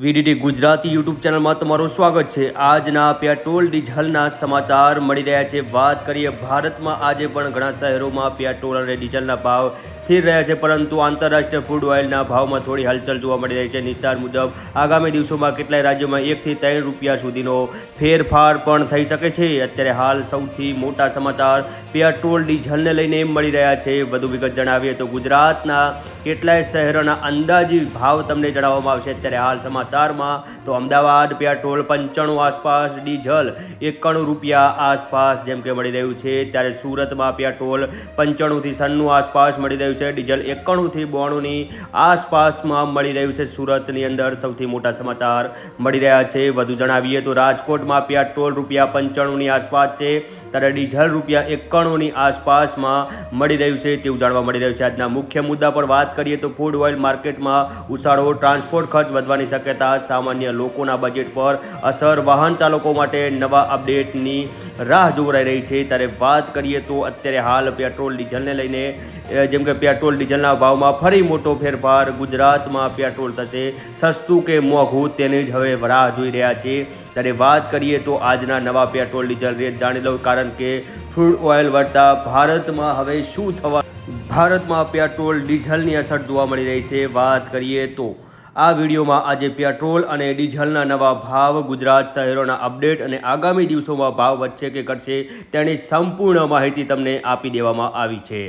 VDD Gujarati YouTube ચેનલમાં તમારું સ્વાગત છે। આજના પેટ્રોલ ડીઝલના સમાચાર મળી રહ્યા છે। વાત કરીએ ભારતમાં આજે પણ ઘણા શહેરોમાં પેટ્રોલ અને ડીઝલના ભાવ સ્થિર રહ્યા છે, પરંતુ આંતરરાષ્ટ્રીય ફૂડ ઓઇલના ભાવમાં થોડી હલચલ જોવા મળી રહી છે। નિષ્ણાત મુજબ આગામી દિવસોમાં કેટલાય રાજ્યોમાં 1 થી 3 રૂપિયા સુધીનો ફેરફાર પણ થઈ શકે છે। અત્યારે હાલ સૌથી મોટા સમાચાર પેટ્રોલ ડીઝલને લઈને મળી રહ્યા છે। વધુ વિગત જણાવીએ તો ગુજરાતના કેટલાય શહેરોના અંદાજિત ભાવ તમને જણાવવામાં આવશે। અત્યારે હાલ સમાચારમાં તો અમદાવાદ પેટ્રોલ 95 આસપાસ, ડીઝલ 91 રૂપિયા આસપાસ જેમ કે મળી રહ્યું છે। ત્યારે સુરતમાં પેટ્રોલ 95 થી 96 આસપાસ મળી રહ્યું છે, ડીઝલ 91 થી 92 ની આસપાસમાં મળી રહ્યું છે। સુરતની અંદર સૌથી મોટા સમાચાર મળી રહ્યા છે। વધુ જણાવીએ તો રાજકોટમાં પેટ્રોલ રૂપિયા 95 ની આસપાસ છે, ત્યારે ડીઝલ રૂપિયા 91 ની આસપાસમાં મળી રહ્યું છે તેવું જાણવા મળી રહ્યું છે। આજના મુખ્ય મુદ્દા પર વાત કરીએ તો ફૂડ ઓઇલ માર્કેટમાં ઉછાળો, ટ્રાન્સપોર્ટ ખર્ચ વધવાની શક્યતા, સામાન્ય લોકોના બજેટ પર અસર, વાહન ચાલકો માટે નવા અપડેટની રાહ જોવાઈ રહી છે। ત્યારે વાત કરીએ તો અત્યારે હાલ પેટ્રોલ ડીઝલને લઈને જેમ કે પેટ્રોલ ડીઝલના ભાવમાં ફરી મોટો ફેરફાર, ગુજરાતમાં પેટ્રોલ થશે સસ્તું કે મોંઘું તેની જ હવે રાહ જોઈ રહ્યા છે। ત્યારે વાત કરીએ તો આજના નવા પેટ્રોલ ડીઝલ રેટ જાણી લો, કારણ કે ફૂડ ઓઇલ વધતા ભારતમાં હવે શું થવા, ભારતમાં પેટ્રોલ ડીઝલની અસર જોવા મળી રહી છે। વાત કરીએ તો આ વિડીયોમાં આજે પેટ્રોલ અને ડીઝલના નવા ભાવ, ગુજરાત શહેરોના અપડેટ અને આગામી દિવસોમાં ભાવ વધશે કે ઘટશે તેની સંપૂર્ણ માહિતી તમને આપી દેવામાં આવી છે।